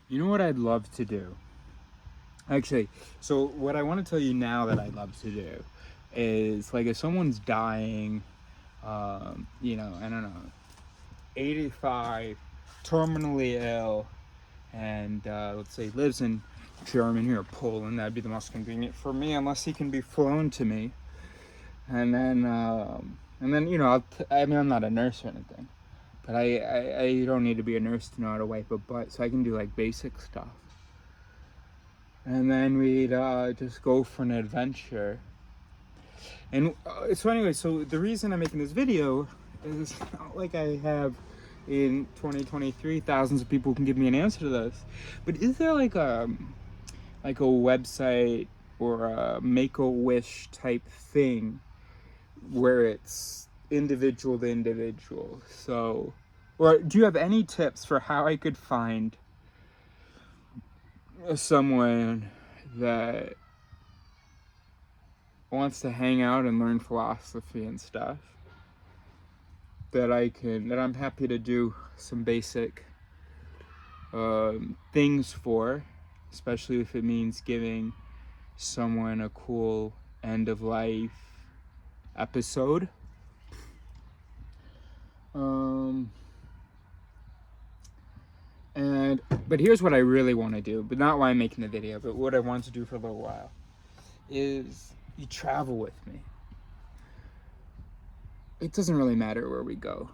You know what I'd love to do? Actually, so what I want to tell you now that I'd love to do is like if someone's dying, I don't know, 85, terminally ill, and let's say lives in Germany or Poland, that'd be the most convenient for me, unless he can be flown to me. And then I mean, I'm not a nurse or anything, but I don't need to be a nurse to know how to wipe a butt, so I can do like basic stuff. And then we'd just go for an adventure. And so anyway, so the reason I'm making this video is not like I have in 2023 thousands of people who can give me an answer to this, but is there like a website or a Make-A-Wish type thing where it's individual to individual? So, or do you have any tips for how I could find someone that wants to hang out and learn philosophy and stuff, that I'm happy to do some basic things for, especially if it means giving someone a cool end of life episode. But here's what I really want to do, but not why I'm making the video, but what I want to do for a little while is you travel with me. It doesn't really matter where we go.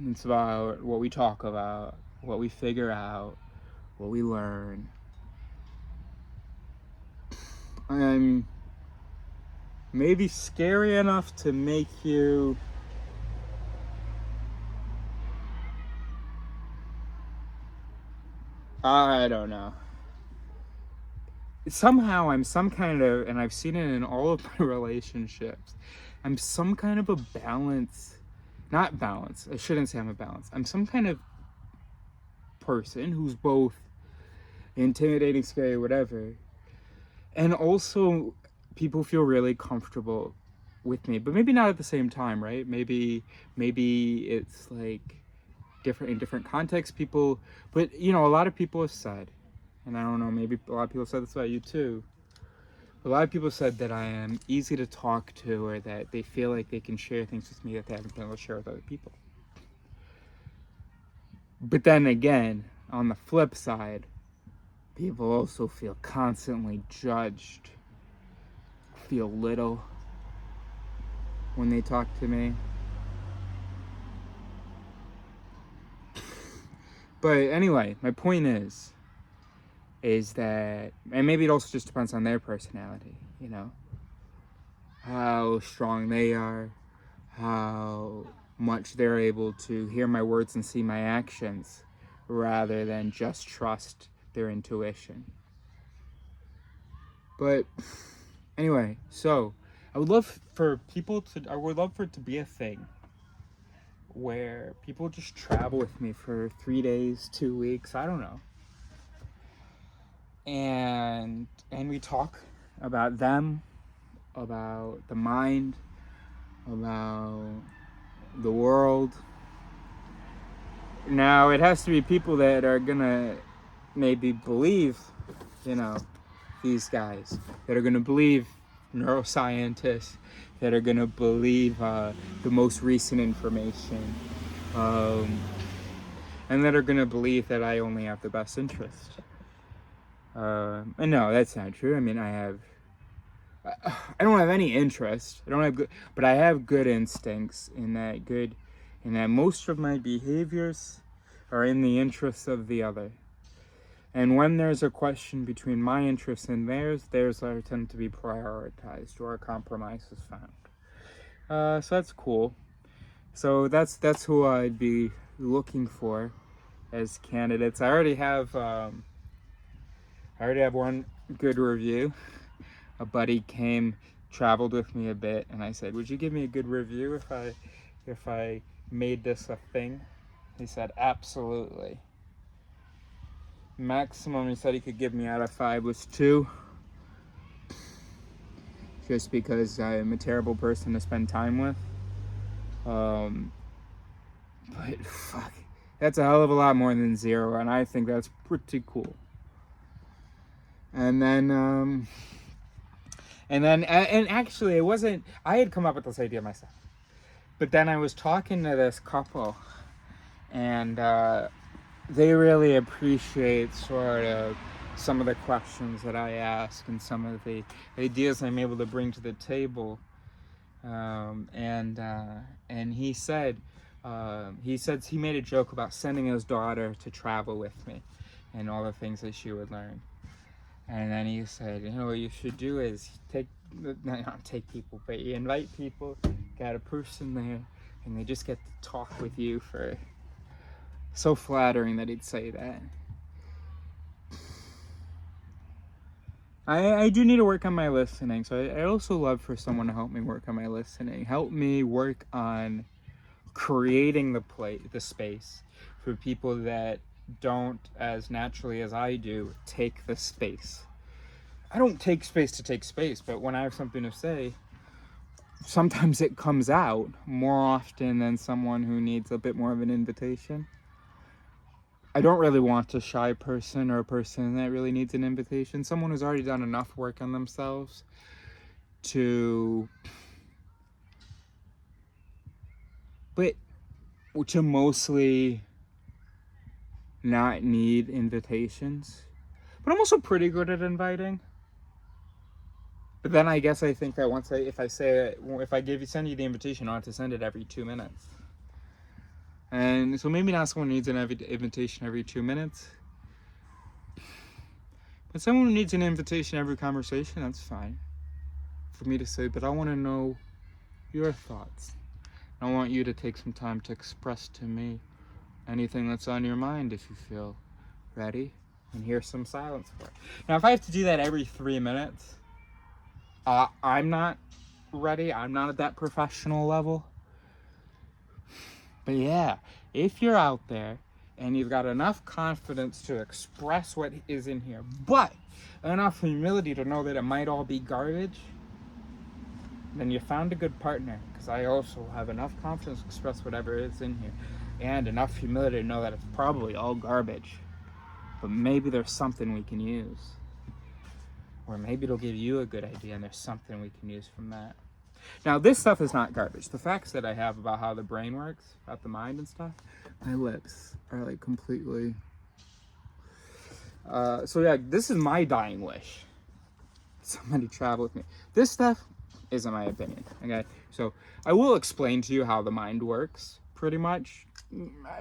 It's about what we talk about, what we figure out, what we learn. I'm maybe scary enough to make you I don't know. Somehow I'm some kind of, and I've seen it in all of my relationships, I'm some kind of a balance. Not balance, I shouldn't say I'm a balance. I'm some kind of person who's both intimidating, scary, whatever, and also people feel really comfortable with me, but maybe not at the same time, right? Maybe it's like different in different contexts. People, but a lot of people have said, and I don't know, maybe a lot of people said this about you too. A lot of people said that I am easy to talk to, or that they feel like they can share things with me that they haven't been able to share with other people. But then again, on the flip side, people also feel constantly judged, feel little when they talk to me. But anyway, my point is that, and maybe it also just depends on their personality, how strong they are, how much they're able to hear my words and see my actions rather than just trust their intuition. But anyway, so I would love for it to be a thing where people just travel with me for 3 days, 2 weeks, I don't know. And we talk about them, about the mind, about the world. Now, it has to be people that are gonna maybe believe, these guys, that are gonna believe neuroscientists, that are gonna believe the most recent information, and that are gonna believe that I only have the best interest. And no, that's not true. I mean, I don't have any interest. I don't have good, but I have good instincts in that most of my behaviors are in the interests of the other. And when there's a question between my interests and theirs tend to be prioritized, or a compromise is found. So that's cool. So that's who I'd be looking for as candidates. I already have one good review. A buddy traveled with me a bit, and I said, "Would you give me a good review if I made this a thing?" He said, "Absolutely." Maximum he said he could give me out of 5 was 2, just because I'm a terrible person to spend time with. But fuck, That's a hell of a lot more than 0, and I think that's pretty cool. And then actually, it wasn't, I had come up with this idea myself. But then I was talking to this couple, and they really appreciate sort of some of the questions that I ask and some of the ideas I'm able to bring to the table. And he said he made a joke about sending his daughter to travel with me and all the things that she would learn. And then he said, what you should do is not take people, but you invite people, got a person there, and they just get to talk with you for... So flattering that he'd say that. I do need to work on my listening, so I also love for someone to help me work on my listening. Help me work on creating the space for people that don't, as naturally as I do, take the space. I don't take space to take space, but when I have something to say, sometimes it comes out more often than someone who needs a bit more of an invitation. I don't really want a shy person or a person that really needs an invitation. Someone who's already done enough work on themselves to mostly not need invitations. But I'm also pretty good at inviting. But then I guess I think that if I send you the invitation, I have to send it every 2 minutes. And so maybe not someone who needs an invitation every 2 minutes. But someone who needs an invitation every conversation, that's fine for me to say. But I want to know your thoughts. I want you to take some time to express to me anything that's on your mind if you feel ready. And here's some silence for it. Now, if I have to do that every 3 minutes, I'm not ready. I'm not at that professional level. But yeah, if you're out there and you've got enough confidence to express what is in here, but enough humility to know that it might all be garbage, then you found a good partner. Because I also have enough confidence to express whatever is in here, and enough humility to know that it's probably all garbage. But maybe there's something we can use. Or maybe it'll give you a good idea and there's something we can use from that. Now, this stuff is not garbage. The facts that I have about how the brain works, about the mind and stuff, my lips are like completely... so yeah, this is my dying wish. Somebody travel with me. This stuff isn't my opinion, okay? So I will explain to you how the mind works, pretty much.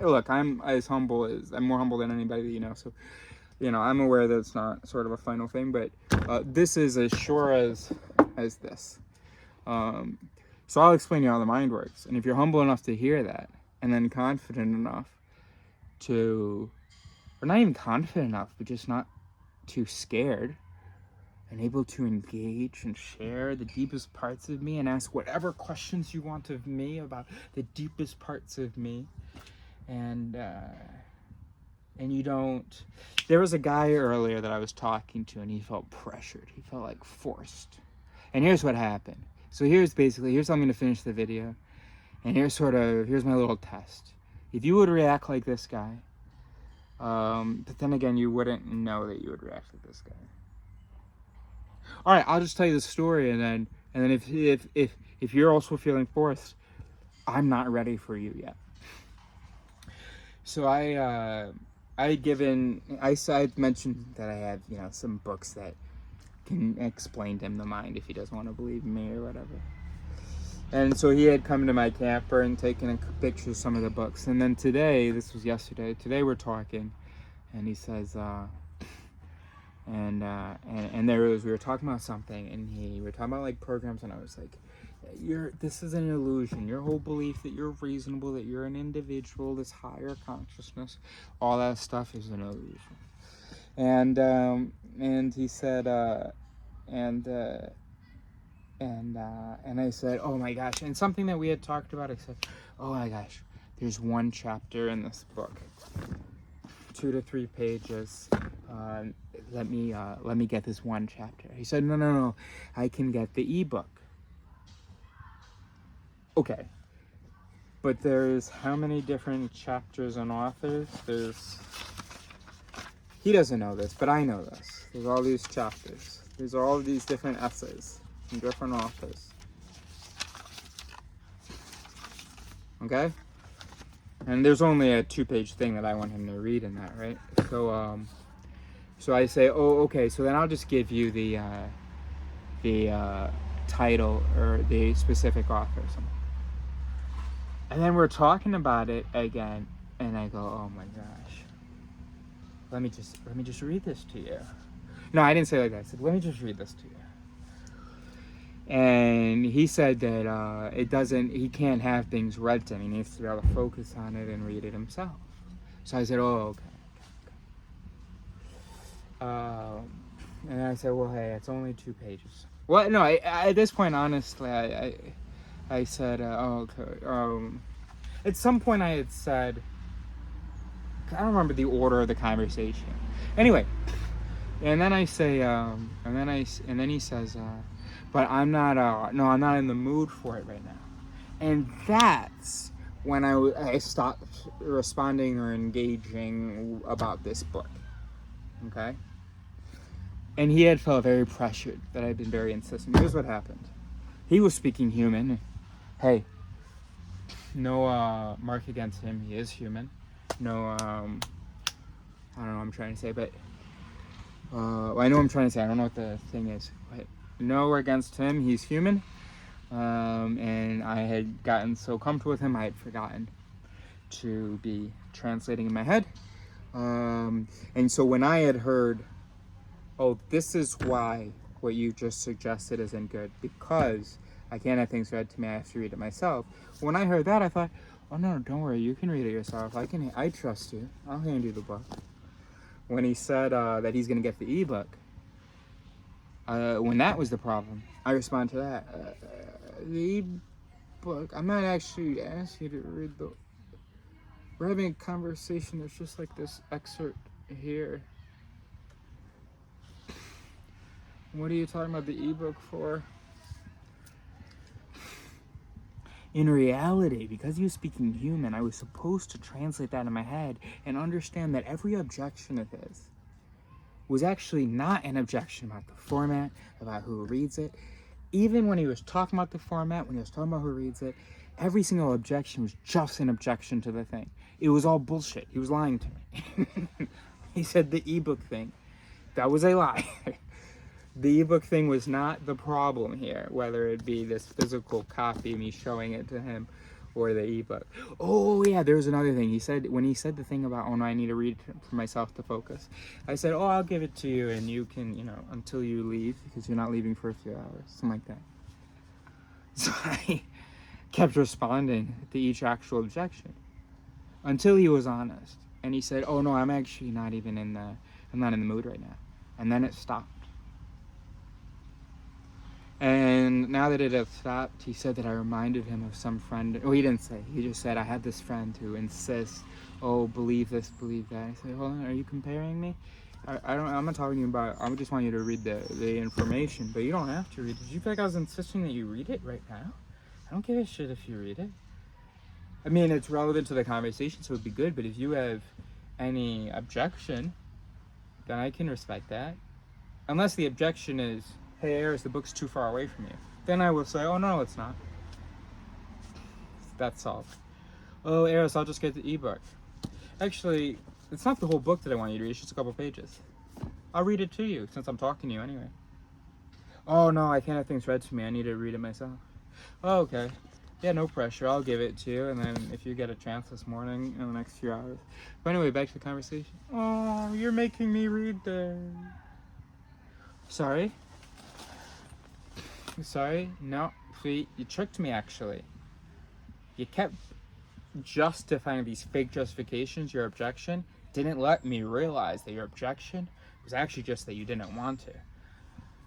Look, I'm more humble than anybody that you know, so I'm aware that it's not sort of a final thing, but this is as sure as this. So I'll explain to you how the mind works. And if you're humble enough to hear that, and then confident enough or not even confident enough, but just not too scared, and able to engage and share the deepest parts of me and ask whatever questions you want of me about the deepest parts of me. And you don't... There was a guy earlier that I was talking to, and he felt pressured. He felt like forced. And here's what happened. So here's how I'm going to finish the video. And here's my little test. If you would react like this guy, but then again, you wouldn't know that you would react like this guy. All right, I'll just tell you the story, and then if you're also feeling forced, I'm not ready for you yet. So I mentioned that I have, some books that can explain to him the mind if he doesn't want to believe me or whatever. And so he had come to my camper and taken a picture of some of the books. And then today, this was yesterday, today we're talking, and he says, and we were talking about something, and we were talking about like programs, and I was like, this is an illusion. Your whole belief that you're reasonable, that you're an individual, this higher consciousness, all that stuff is an illusion. And he said, and I said, oh my gosh, and something that we had talked about, I said, oh my gosh, there's one chapter in this book, 2 to 3 pages. Let me get this one chapter. He said, no, I can get the ebook. Okay. But there's how many different chapters and authors? He doesn't know this, but I know this. There's all these chapters. There's all these different essays from different authors. Okay? And there's only a 2-page thing that I want him to read in that, right? So I say, oh, okay, so then I'll just give you the title or the specific author or something. And then we're talking about it again, and I go, oh my gosh. Let me just read this to you. No, I didn't say it like that. I said, let me just read this to you. And he said that he can't have things read to him. He needs to be able to focus on it and read it himself. So I said, oh, okay. And I said, well, hey, it's only 2 pages. Well, no, at this point, honestly, I said, oh, okay. At some point I had said, I don't remember the order of the conversation. Anyway, and then I say, and then he says, but I'm not in the mood for it right now. And that's when I stopped responding or engaging about this book. Okay? And he had felt very pressured that I'd been very insistent. Here's what happened. He was speaking human. Hey, no mark against him. He is human. No, I don't know what I'm trying to say, but I know what I'm trying to say. I don't know what the thing is. But no against him. He's human. And I had gotten so comfortable with him, I had forgotten to be translating in my head. And so when I had heard, oh, this is why what you just suggested isn't good, because I can't have things read to me, I have to read it myself. When I heard that, I thought, oh no, don't worry, you can read it yourself. I trust you. I'll hand you the book. When he said that he's gonna get the ebook, when that was the problem, I responded to that. The ebook, I'm not actually asking you to read the. We're having a conversation. There's just like this excerpt here. What are you talking about the ebook for? In reality, because he was speaking human, I was supposed to translate that in my head and understand that every objection of his was actually not an objection about the format, about who reads it. Even when he was talking about the format, when he was talking about who reads it, every single objection was just an objection to the thing. It was all bullshit. He was lying to me. He said the ebook thing. That was a lie. The ebook thing was not the problem here, whether it be this physical copy, me showing it to him, or the ebook. Oh yeah, there's another thing. He said, when he said the thing about, oh no, I need to read it for myself to focus. I said, oh, I'll give it to you and you can, until you leave, because you're not leaving for a few hours, something like that. So I kept responding to each actual objection until he was honest. And he said, oh no, I'm actually not in the mood right now. And then it stopped. And now that it had stopped, he said that I reminded him of some friend. Oh, he didn't say. He just said, I had this friend who insists, oh, believe this, believe that. I said, hold on, are you comparing me? I'm not talking about, I just want you to read the information, but you don't have to read it. Did you feel like I was insisting that you read it right now? I don't give a shit if you read it. I mean, it's relevant to the conversation, so it'd be good, but if you have any objection, then I can respect that. Unless the objection is, hey, Eris, the book's too far away from you. Then I will say, oh, no, it's not. That's solved. Oh, Eris, I'll just get the ebook. Actually, it's not the whole book that I want you to read. It's just a couple pages. I'll read it to you, since I'm talking to you anyway. Oh, no, I can't have things read to me. I need to read it myself. Oh, okay. Yeah, no pressure. I'll give it to you, and then if you get a chance this morning in the next few hours. But anyway, back to the conversation. Oh, you're making me read this. Sorry? No, see, you tricked me actually. You kept justifying these fake justifications, your objection didn't let me realize that your objection was actually just that you didn't want to.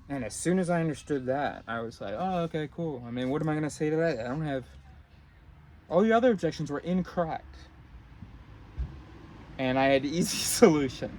And as soon as I understood that, I was like, oh, okay, cool. I mean, what am I going to say to that? I don't have... All your other objections were incorrect. And I had easy solutions.